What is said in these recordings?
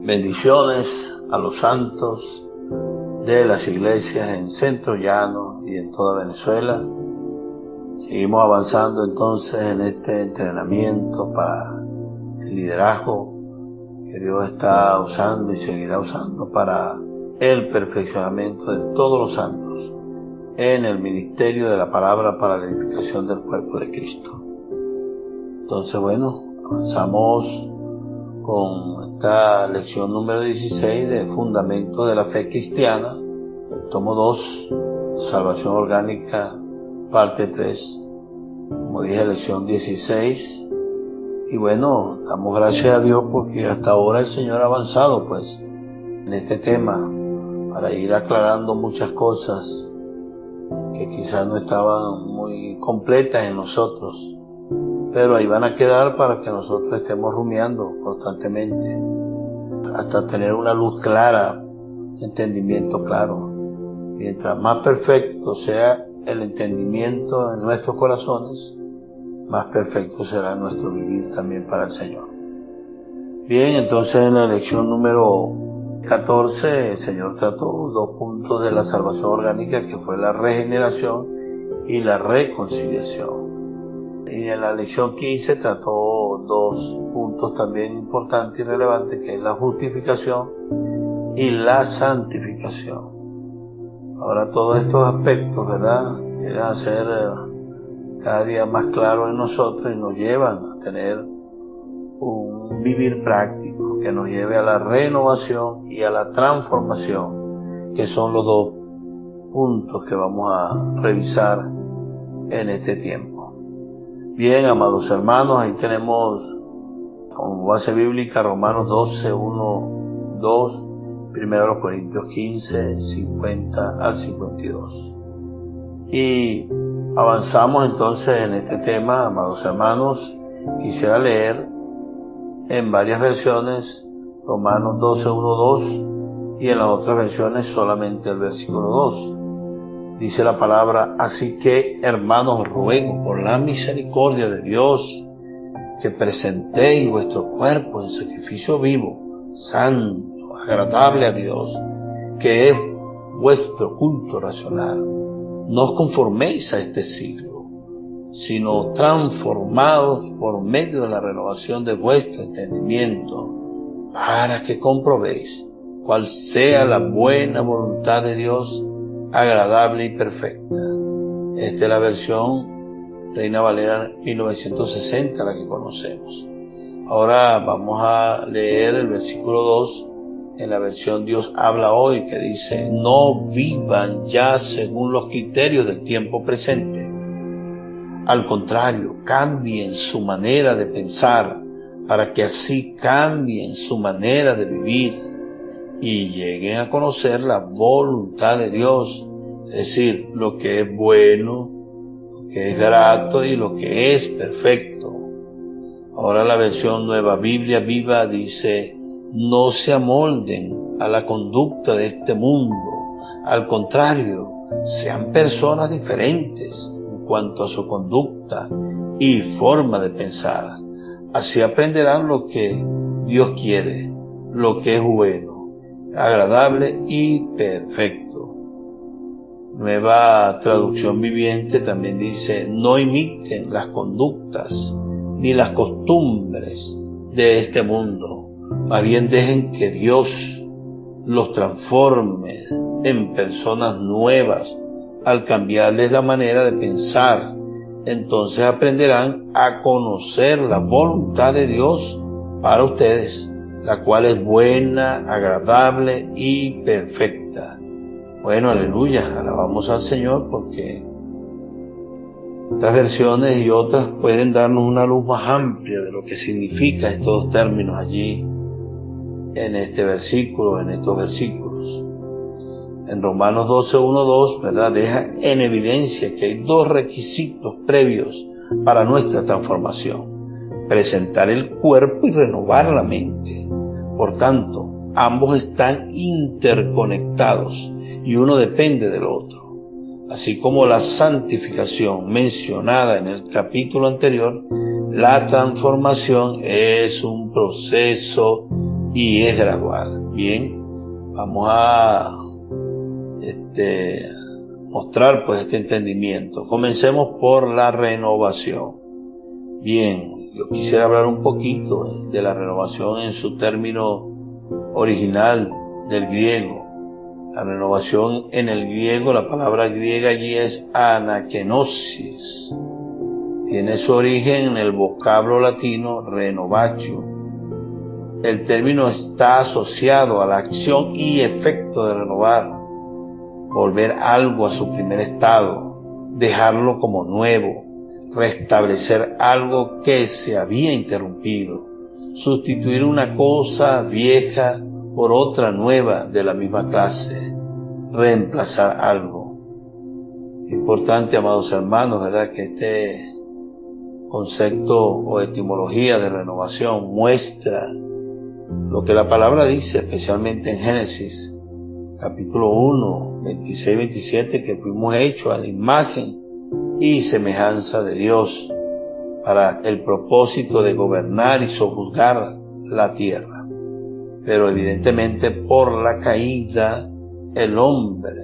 Bendiciones a los santos de las iglesias en Centro Llano y en toda Venezuela. Seguimos avanzando entonces en este entrenamiento para el liderazgo que Dios está usando y seguirá usando para el perfeccionamiento de todos los santos en el ministerio de la palabra para la edificación del cuerpo de Cristo. Entonces, bueno, avanzamos con esta lección número 16 de Fundamentos de la Fe Cristiana, el tomo 2, Salvación Orgánica, parte 3. Como dije, lección 16. Y bueno, damos gracias a Dios porque hasta ahora el Señor ha avanzado pues en este tema para ir aclarando muchas cosas que quizás no estaban muy completas en nosotros, pero ahí van a quedar para que nosotros estemos rumiando constantemente hasta tener una luz clara, entendimiento claro. Mientras más perfecto sea el entendimiento en nuestros corazones, más perfecto será nuestro vivir también para el Señor. Bien, entonces en la lección número 14 el Señor trató 2 puntos de la salvación orgánica, que fue la regeneración y la reconciliación. Y en la lección 15 trató 2 puntos también importantes y relevantes, que es la justificación y la santificación. Ahora todos estos aspectos, ¿verdad?, llegan a ser cada día más claros en nosotros y nos llevan a tener un vivir práctico que nos lleve a la renovación y a la transformación, que son los 2 puntos que vamos a revisar en este tiempo. Bien, amados hermanos, ahí tenemos como base bíblica Romanos 12, 1, 2, 1 Corintios 15, 50 al 52. Y avanzamos entonces en este tema, amados hermanos. Quisiera leer en varias versiones Romanos 12, 1, 2 y en las otras versiones solamente el versículo 2. Dice la palabra: así que, hermanos, ruego por la misericordia de Dios que presentéis vuestro cuerpo en sacrificio vivo, santo, agradable a Dios, que es vuestro culto racional. No os conforméis a este siglo, sino transformados por medio de la renovación de vuestro entendimiento, para que comprobéis cuál sea la buena voluntad de Dios, agradable y perfecta. Esta es la versión Reina Valera 1960, la que conocemos. Ahora vamos a leer el versículo 2 en la versión Dios habla hoy, que dice: no vivan ya según los criterios del tiempo presente. Al contrario, cambien su manera de pensar para que así cambien su manera de vivir y lleguen a conocer la voluntad de Dios, es decir, lo que es bueno, lo que es grato y lo que es perfecto. Ahora la versión Nueva Biblia Viva dice: no se amolden a la conducta de este mundo, al contrario, sean personas diferentes en cuanto a su conducta y forma de pensar. Así aprenderán lo que Dios quiere, lo que es bueno, agradable y perfecto. Nueva Traducción Viviente también dice: no imiten las conductas ni las costumbres de este mundo, más bien dejen que Dios los transforme en personas nuevas al cambiarles la manera de pensar. Entonces aprenderán a conocer la voluntad de Dios para ustedes, la cual es buena, agradable y perfecta. Bueno, aleluya, alabamos al Señor, porque estas versiones y otras pueden darnos una luz más amplia de lo que significa estos términos allí en este versículo, en estos versículos. En Romanos 12, 1, 2, ¿verdad?, deja en evidencia que hay 2 requisitos previos para nuestra transformación: presentar el cuerpo y renovar la mente. Por tanto, ambos están interconectados y uno depende del otro. Así como la santificación mencionada en el capítulo anterior, la transformación es un proceso y es gradual. Bien, vamos a mostrar pues este entendimiento. Comencemos por la renovación. Bien, yo quisiera hablar un poquito de la renovación en su término original del griego. La renovación en el griego, la palabra griega allí es anakenosis. Tiene su origen en el vocablo latino renovatio. El término está asociado a la acción y efecto de renovar, volver algo a su primer estado, dejarlo como nuevo, restablecer algo que se había interrumpido, sustituir una cosa vieja por otra nueva de la misma clase, reemplazar algo. Importante, amados hermanos, ¿verdad?, que este concepto o etimología de renovación muestra lo que la palabra dice, especialmente en Génesis, capítulo 1, 26-27, que fuimos hechos a la imagen y semejanza de Dios para el propósito de gobernar y sojuzgar la tierra. Pero evidentemente por la caída el hombre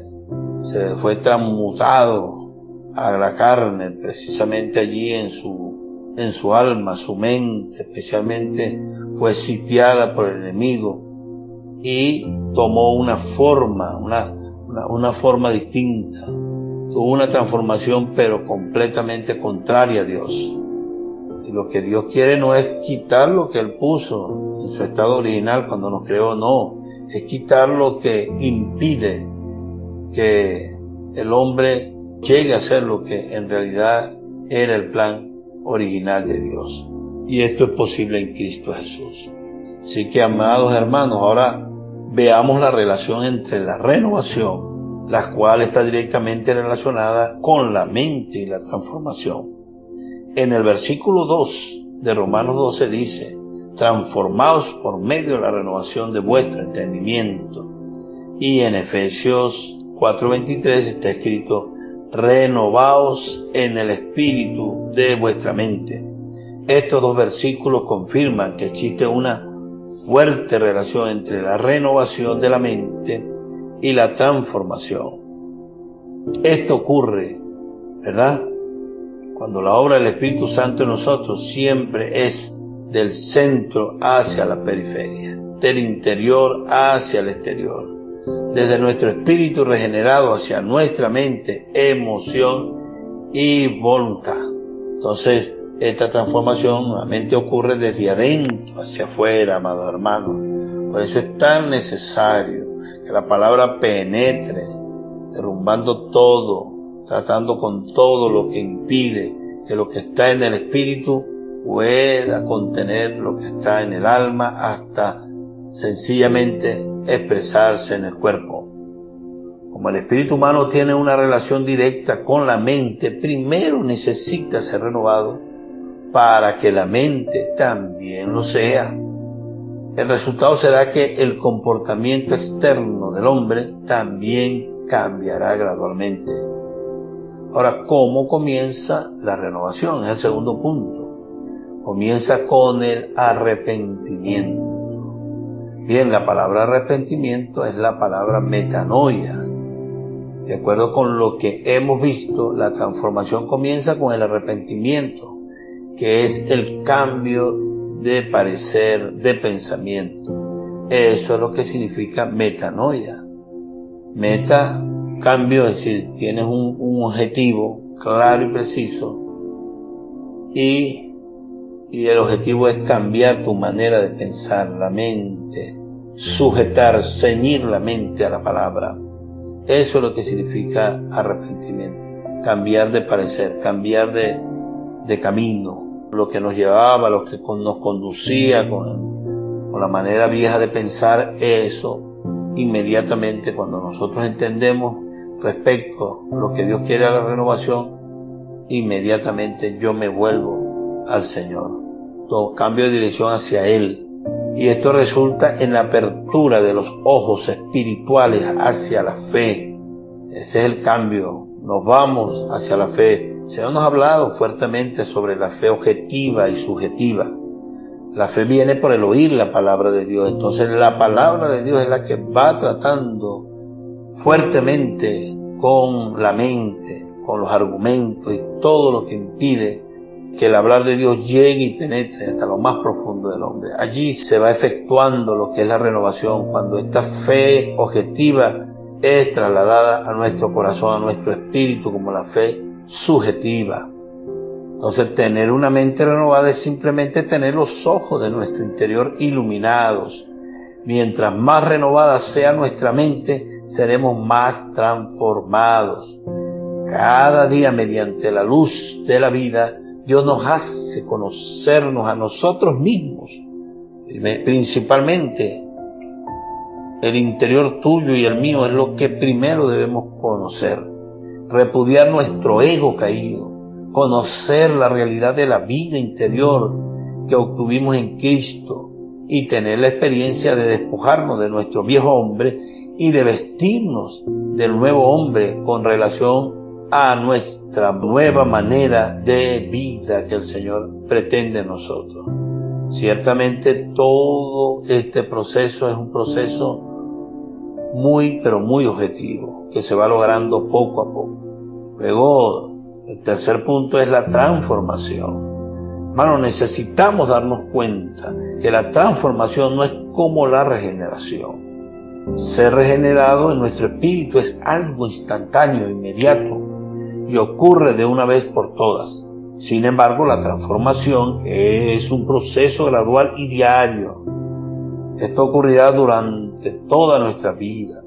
se fue transmutado a la carne, precisamente allí en su alma, su mente especialmente fue sitiada por el enemigo y tomó una forma, una forma distinta. Tuvo una transformación pero completamente contraria a Dios. Y lo que Dios quiere no es quitar lo que Él puso en su estado original cuando nos creó, no. Es quitar lo que impide que el hombre llegue a ser lo que en realidad era el plan original de Dios. Y esto es posible en Cristo Jesús. Así que, amados hermanos, ahora veamos la relación entre la renovación, la cual está directamente relacionada con la mente y la transformación. En el versículo 2 de Romanos 12 dice: transformaos por medio de la renovación de vuestro entendimiento. Y en Efesios 4:23 está escrito: renovaos en el espíritu de vuestra mente. Estos dos versículos confirman que existe una fuerte relación entre la renovación de la mente y la transformación. Esto ocurre, ¿verdad?, cuando la obra del Espíritu Santo en nosotros siempre es del centro hacia la periferia, del interior hacia el exterior, desde nuestro espíritu regenerado hacia nuestra mente, emoción y voluntad. Entonces, esta transformación nuevamente ocurre desde adentro hacia afuera, amados hermanos. Por eso es tan necesario que la palabra penetre, derrumbando todo, tratando con todo lo que impide que lo que está en el espíritu pueda contener lo que está en el alma, hasta sencillamente expresarse en el cuerpo. Como el espíritu humano tiene una relación directa con la mente, primero necesita ser renovado para que la mente también lo sea. El resultado será que el comportamiento externo del hombre también cambiará gradualmente. Ahora, ¿cómo comienza la renovación? Es el segundo punto. Comienza con el arrepentimiento. Bien, la palabra arrepentimiento es la palabra metanoia. De acuerdo con lo que hemos visto, la transformación comienza con el arrepentimiento, que es el cambio de parecer, de pensamiento. Eso es lo que significa metanoia. Meta, cambio, es decir, tienes un objetivo claro y preciso, y el objetivo es cambiar tu manera de pensar, la mente, sujetar, ceñir la mente a la palabra. Eso es lo que significa arrepentimiento. Cambiar de parecer, cambiar de camino. Lo que nos llevaba, lo que nos conducía con la manera vieja de pensar, eso inmediatamente cuando nosotros entendemos respecto a lo que Dios quiere a la renovación, inmediatamente yo me vuelvo al Señor. Todo cambio de dirección hacia Él. Y esto resulta en la apertura de los ojos espirituales hacia la fe. Ese es el cambio. Nos vamos hacia la fe. El Señor nos ha hablado fuertemente sobre la fe objetiva y subjetiva. La fe viene por el oír la palabra de Dios. Entonces la palabra de Dios es la que va tratando fuertemente con la mente, con los argumentos y todo lo que impide que el hablar de Dios llegue y penetre hasta lo más profundo del hombre. Allí se va efectuando lo que es la renovación, cuando esta fe objetiva es trasladada a nuestro corazón, a nuestro espíritu, como la fe subjetiva. Entonces, tener una mente renovada es simplemente tener los ojos de nuestro interior iluminados. Mientras más renovada sea nuestra mente, seremos más transformados. Cada día, mediante la luz de la vida, Dios nos hace conocernos a nosotros mismos. Principalmente, el interior tuyo y el mío es lo que primero debemos conocer. Repudiar nuestro ego caído. Conocer la realidad de la vida interior que obtuvimos en Cristo y tener la experiencia de despojarnos de nuestro viejo hombre y de vestirnos del nuevo hombre con relación a nuestra nueva manera de vida que el Señor pretende en nosotros. Ciertamente todo este proceso es un proceso muy, pero muy objetivo, que se va logrando poco a poco. Luego, el tercer punto es la transformación. Hermano, necesitamos darnos cuenta que la transformación no es como la regeneración. Ser regenerado en nuestro espíritu es algo instantáneo, inmediato, y ocurre de una vez por todas. Sin embargo, la transformación es un proceso gradual y diario. Esto ocurrirá durante toda nuestra vida.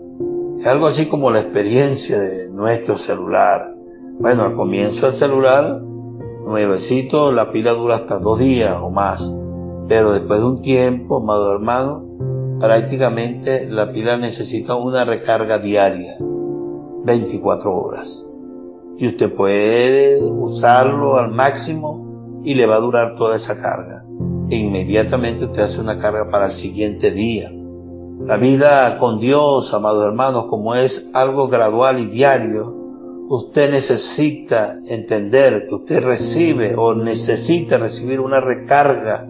Es algo así como la experiencia de nuestro celular. Bueno, al comienzo del celular, nuevecito, la pila dura hasta 2 días o más. Pero después de un tiempo, amado hermano, prácticamente la pila necesita una recarga diaria, 24 horas. Y usted puede usarlo al máximo y le va a durar toda esa carga. E inmediatamente usted hace una carga para el siguiente día. La vida con Dios, amados hermanos, como es algo gradual y diario, usted necesita entender que usted recibe o necesita recibir una recarga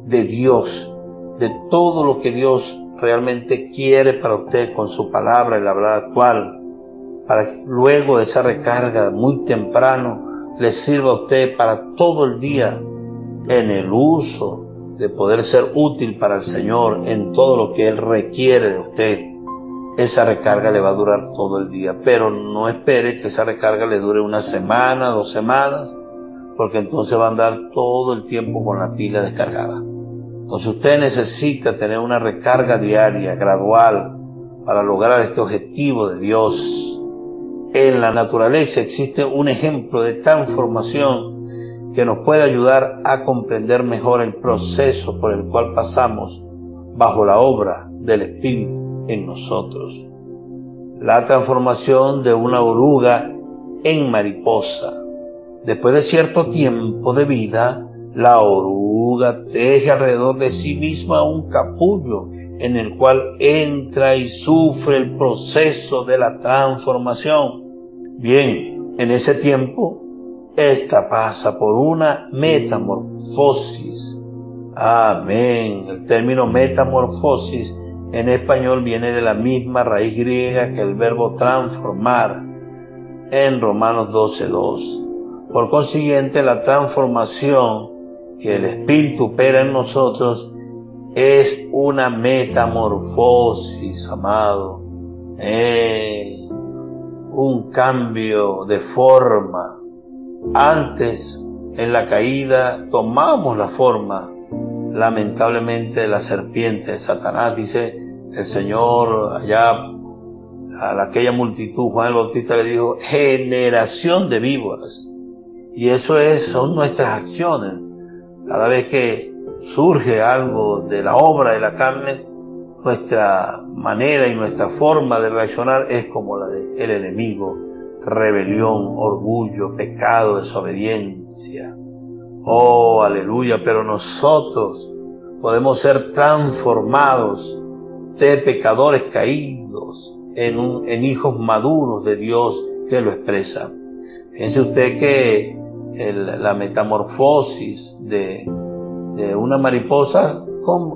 de Dios, de todo lo que Dios realmente quiere para usted con su palabra, el hablar actual, para que luego de esa recarga muy temprano le sirva a usted para todo el día en el uso de poder ser útil para el Señor en todo lo que Él requiere de usted. Esa recarga le va a durar todo el día, pero no espere que esa recarga le dure 1 semana, 2 semanas, porque entonces va a andar todo el tiempo con la pila descargada. Entonces usted necesita tener una recarga diaria, gradual, para lograr este objetivo de Dios. En la naturaleza existe un ejemplo de transformación que nos puede ayudar a comprender mejor el proceso por el cual pasamos bajo la obra del Espíritu en nosotros. La transformación de una oruga en mariposa. Después de cierto tiempo de vida, la oruga teje alrededor de sí misma un capullo en el cual entra y sufre el proceso de la transformación. Bien, en ese tiempo, esta pasa por una metamorfosis. Amén. El término metamorfosis en español viene de la misma raíz griega que el verbo transformar en Romanos 12:2. Por consiguiente, la transformación que el Espíritu opera en nosotros es una metamorfosis, amado. Un cambio de forma. Antes, en la caída, tomamos la forma, lamentablemente, de la serpiente de Satanás. Dice el Señor allá a aquella multitud, Juan el Bautista le dijo, generación de víboras. Y eso son nuestras acciones. Cada vez que surge algo de la obra de la carne, nuestra manera y nuestra forma de reaccionar es como la del enemigo: rebelión, orgullo, pecado, desobediencia. Oh, aleluya, pero nosotros podemos ser transformados de pecadores caídos en hijos maduros de Dios que lo expresa. Fíjense usted que la metamorfosis de de una mariposa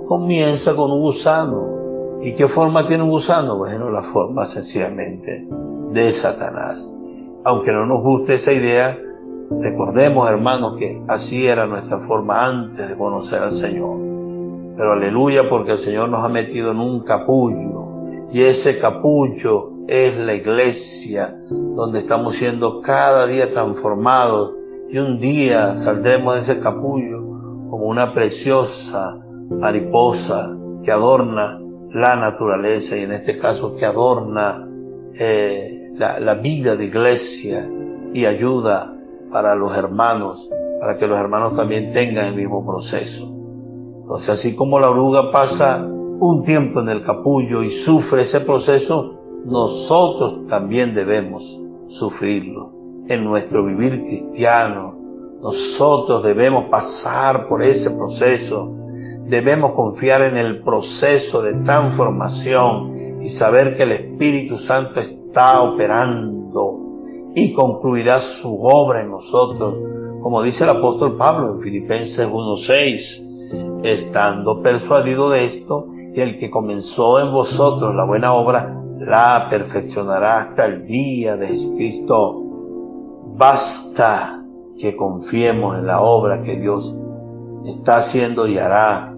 comienza con un gusano. ¿Y qué forma tiene un gusano? Bueno, la forma sencillamente de Satanás. Aunque no nos guste esa idea, recordemos, hermanos, que así era nuestra forma antes de conocer al Señor. Pero aleluya, porque el Señor nos ha metido en un capullo, y ese capullo es la iglesia, donde estamos siendo cada día transformados, y un día saldremos de ese capullo como una preciosa mariposa que adorna la naturaleza, y en este caso que adorna la vida de iglesia y ayuda para los hermanos, para que los hermanos también tengan el mismo proceso. Entonces, así como la oruga pasa un tiempo en el capullo y sufre ese proceso, nosotros también debemos sufrirlo. En nuestro vivir cristiano, nosotros debemos pasar por ese proceso. Debemos confiar en el proceso de transformación y saber que el Espíritu Santo está operando y concluirá su obra en nosotros, como dice el apóstol Pablo en Filipenses 1:6, estando persuadido de esto, que el que comenzó en vosotros la buena obra, la perfeccionará hasta el día de Jesucristo. Basta que confiemos en la obra que Dios está haciendo y hará.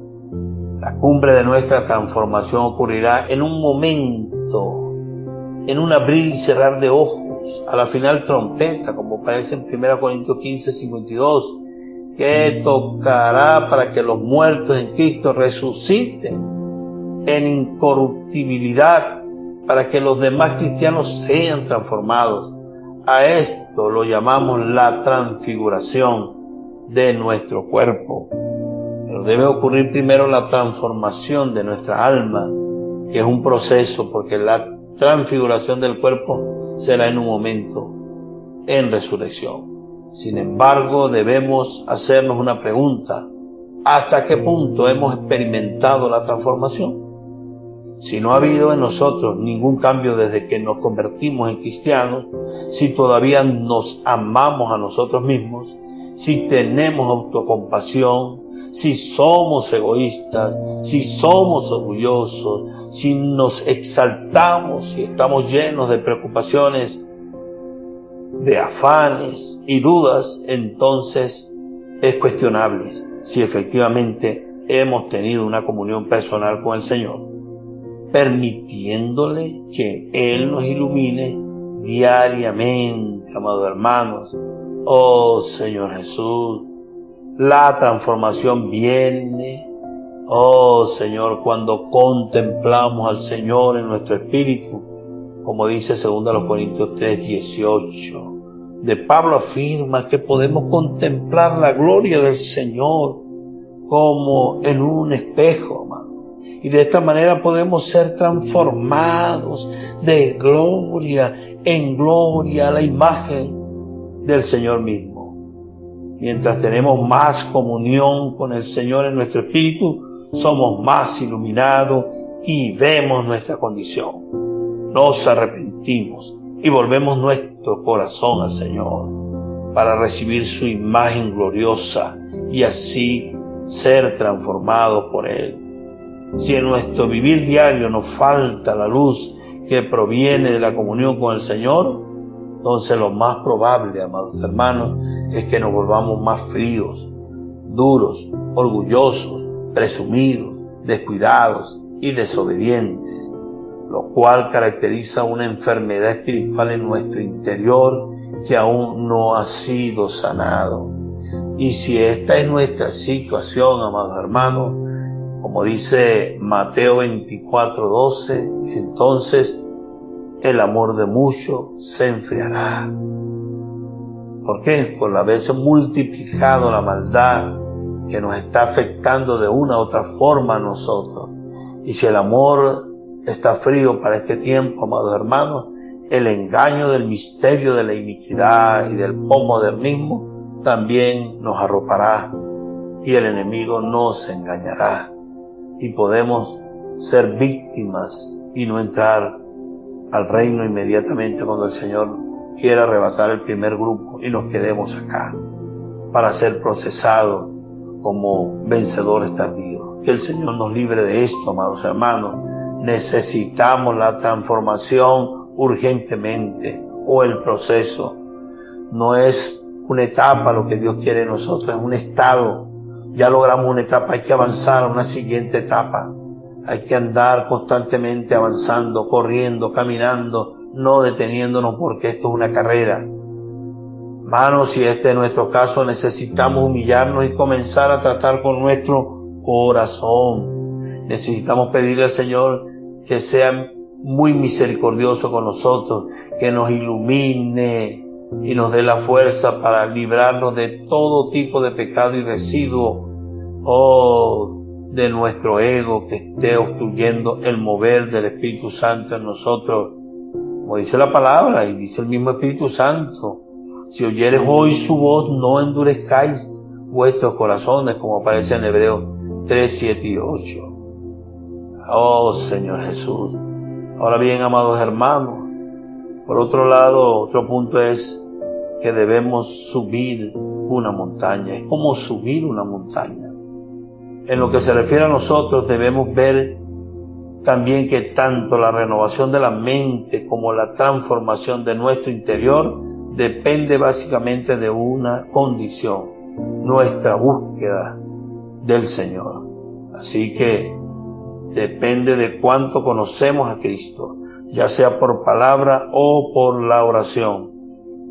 La cumbre de nuestra transformación ocurrirá en un momento, en un abrir y cerrar de ojos, a la final trompeta, como aparece en 1 Corintios 15:52, que tocará para que los muertos en Cristo resuciten en incorruptibilidad, para que los demás cristianos sean transformados. A esto lo llamamos la transfiguración de nuestro cuerpo. Pero debe ocurrir primero la transformación de nuestra alma, que es un proceso, porque la transfiguración del cuerpo será en un momento, en resurrección. Sin embargo, debemos hacernos una pregunta: ¿hasta qué punto hemos experimentado la transformación? Si no ha habido en nosotros ningún cambio desde que nos convertimos en cristianos, si todavía nos amamos a nosotros mismos, si tenemos autocompasión, si somos egoístas, si somos orgullosos, si nos exaltamos, si estamos llenos de preocupaciones, de afanes y dudas, entonces es cuestionable si efectivamente hemos tenido una comunión personal con el Señor, permitiéndole que Él nos ilumine diariamente, amados hermanos. Oh Señor Jesús, la transformación viene, oh Señor, cuando contemplamos al Señor en nuestro espíritu, como dice 2 Corintios 3:18. De Pablo afirma que podemos contemplar la gloria del Señor como en un espejo, amado. Y de esta manera podemos ser transformados de gloria en gloria a la imagen del Señor mismo. Mientras tenemos más comunión con el Señor en nuestro espíritu, somos más iluminados y vemos nuestra condición. Nos arrepentimos y volvemos nuestro corazón al Señor para recibir su imagen gloriosa y así ser transformados por Él. Si en nuestro vivir diario nos falta la luz que proviene de la comunión con el Señor, entonces lo más probable, amados hermanos, es que nos volvamos más fríos, duros, orgullosos, presumidos, descuidados y desobedientes, lo cual caracteriza una enfermedad espiritual en nuestro interior que aún no ha sido sanado. Y si esta es nuestra situación, amados hermanos, como dice Mateo 24:12, entonces el amor de muchos se enfriará. ¿Por qué? Por haberse multiplicado la maldad que nos está afectando de una u otra forma a nosotros. Y si el amor está frío para este tiempo, amados hermanos, el engaño del misterio de la iniquidad y del posmodernismo también nos arropará y el enemigo nos engañará. Y podemos ser víctimas y no entrar al reino inmediatamente cuando el Señor quiera arrebatar el primer grupo y nos quedemos acá para ser procesados como vencedores tardíos. Que el Señor nos libre de esto, amados hermanos. Necesitamos la transformación urgentemente, o el proceso. No es una etapa lo que Dios quiere de nosotros, es un estado. Ya logramos una etapa, hay que avanzar a una siguiente etapa. Hay que andar constantemente avanzando, corriendo, caminando, no deteniéndonos, porque esto es una carrera. Hermanos, si este es nuestro caso, necesitamos humillarnos y comenzar a tratar con nuestro corazón. Necesitamos pedirle al Señor que sea muy misericordioso con nosotros, que nos ilumine y nos dé la fuerza para librarnos de todo tipo de pecado y residuo, de nuestro ego que esté obstruyendo el mover del Espíritu Santo en nosotros. Como dice la palabra, y dice el mismo Espíritu Santo: si oyeres hoy su voz, no endurezcáis vuestros corazones, como aparece en Hebreos 3, 7 y 8. Oh Señor Jesús. Ahora bien, amados hermanos, por otro lado, otro punto es que debemos subir una montaña. Es como subir una montaña. En lo que se refiere a nosotros, debemos ver también que tanto la renovación de la mente como la transformación de nuestro interior depende básicamente de una condición: nuestra búsqueda del Señor. Así que depende de cuánto conocemos a Cristo, ya sea por palabra o por la oración.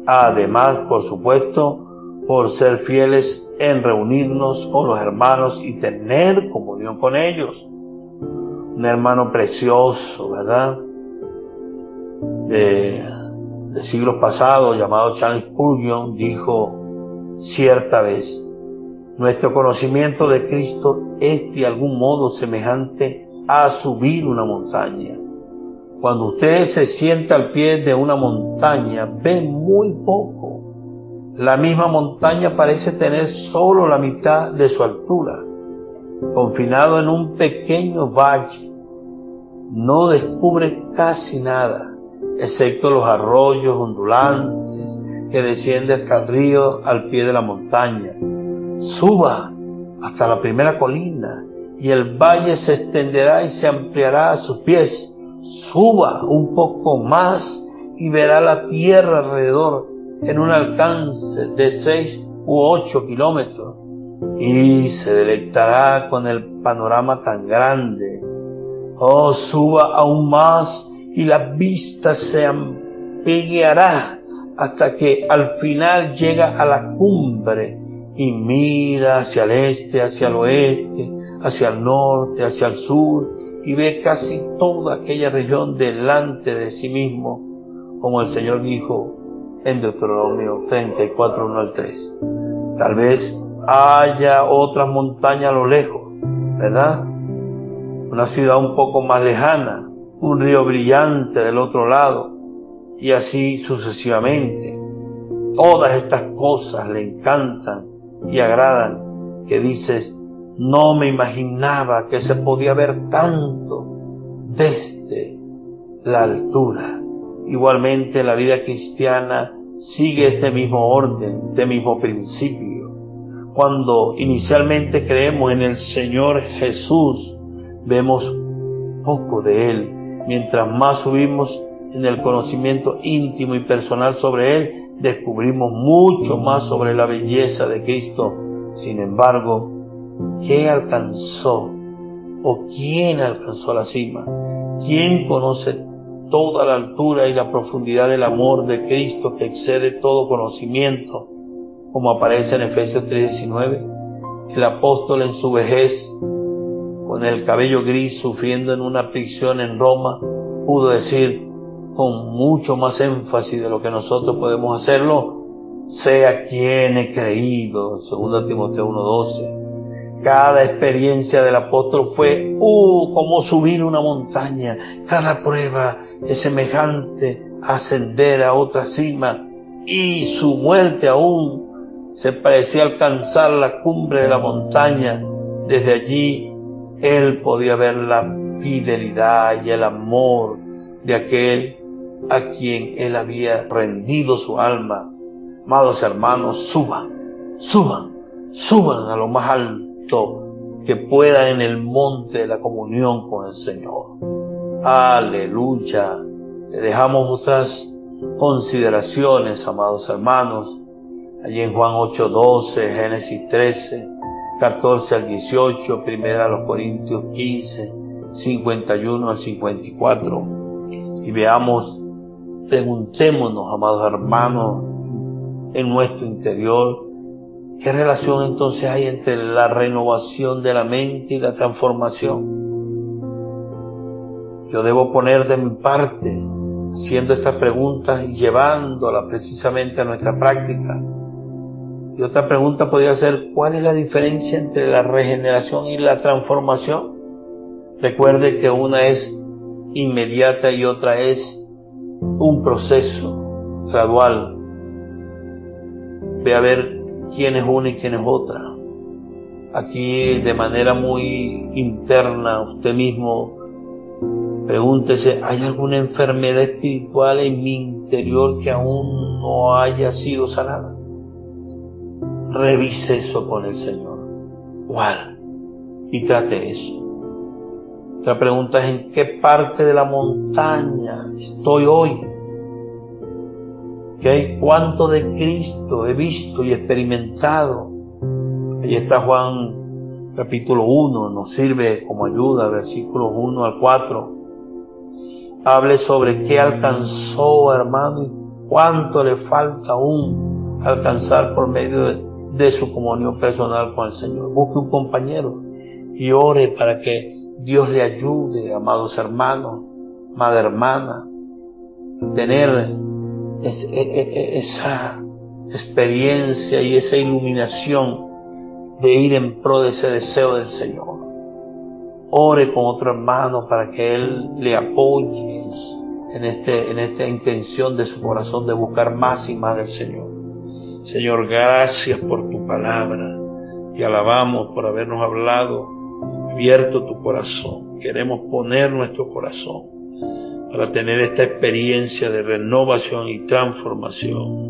Además, por supuesto, por ser fieles en reunirnos con los hermanos y tener comunión con ellos. Un hermano precioso, ¿verdad?, de siglos pasados, llamado Charles Spurgeon, dijo cierta vez: nuestro conocimiento de Cristo es de algún modo semejante a subir una montaña. Cuando usted se sienta al pie de una montaña, ve muy poco. La misma montaña parece tener solo la mitad de su altura. Confinado en un pequeño valle, no descubre casi nada, excepto los arroyos ondulantes que descienden hasta el río al pie de la montaña. Suba hasta la primera colina y el valle se extenderá y se ampliará a sus pies. Suba un poco más y verá la tierra alrededor en un alcance de 6 u 8 kilómetros y se deleitará con el panorama tan grande. Suba aún más y la vista se ampliará hasta que al final llega a la cumbre y mira hacia el este, hacia el oeste, hacia el norte, hacia el sur, y ve casi toda aquella región delante de sí mismo, como el Señor dijo en Deuteronomio 34, 1 al 3. Tal vez haya otras montañas a lo lejos, ¿verdad? Una ciudad un poco más lejana, un río brillante del otro lado, y así sucesivamente. Todas estas cosas le encantan y agradan, que dices: no me imaginaba que se podía ver tanto desde la altura. Igualmente, la vida cristiana sigue este mismo orden, este mismo principio. Cuando inicialmente creemos en el Señor Jesús, vemos poco de Él. Mientras más subimos en el conocimiento íntimo y personal sobre Él, descubrimos mucho más sobre la belleza de Cristo. Sin embargo, ¿qué alcanzó? ¿O quién alcanzó la cima? ¿Quién conoce toda la altura y la profundidad del amor de Cristo que excede todo conocimiento? Como aparece en Efesios 3:19, el apóstol en su vejez, con el cabello gris, sufriendo en una prisión en Roma, pudo decir con mucho más énfasis de lo que nosotros podemos hacerlo: sea quien he creído. 2 Timoteo 1:12. Cada experiencia del apóstol fue como subir una montaña. Cada prueba es semejante a ascender a otra cima, y su muerte aún se parecía alcanzar la cumbre de la montaña. Desde allí él podía ver la fidelidad y el amor de aquel a quien él había rendido su alma. Amados hermanos, suban a lo más alto momento que puedan en el monte de la comunión con el Señor. Aleluya. Le dejamos nuestras consideraciones, amados hermanos, allí en Juan 8:12, Génesis 13, 14 al 18, 1 Corintios 15, 51 al 54. Y veamos, preguntémonos, amados hermanos, en nuestro interior, ¿qué relación entonces hay entre la renovación de la mente y la transformación? Yo debo poner de mi parte, haciendo estas preguntas y llevándolas precisamente a nuestra práctica. Y otra pregunta podría ser, ¿cuál es la diferencia entre la regeneración y la transformación? Recuerde que una es inmediata y otra es un proceso gradual. Ve a ver quién es una y quién es otra. Aquí, de manera muy interna, usted mismo pregúntese, ¿hay alguna enfermedad espiritual en mi interior que aún no haya sido sanada? Revise eso con el Señor. ¿Cuál? Y trate eso. Otra pregunta es, ¿en qué parte de la montaña estoy hoy? ¿Cuánto de Cristo he visto y experimentado? Ahí está Juan capítulo 1, nos sirve como ayuda, versículos 1 al 4. Hable sobre qué alcanzó, hermano, y cuánto le falta aún alcanzar por medio de su comunión personal con el Señor. Busque un compañero y ore para que Dios le ayude, amados hermanos, madre hermana, a tener esa experiencia y esa iluminación de ir en pro de ese deseo del Señor. Ore con otro hermano para que Él le apoye en esta intención de su corazón de buscar más y más del Señor. Señor, gracias por tu palabra y alabamos por habernos hablado, abierto tu corazón. Queremos poner nuestro corazón para tener esta experiencia de renovación y transformación.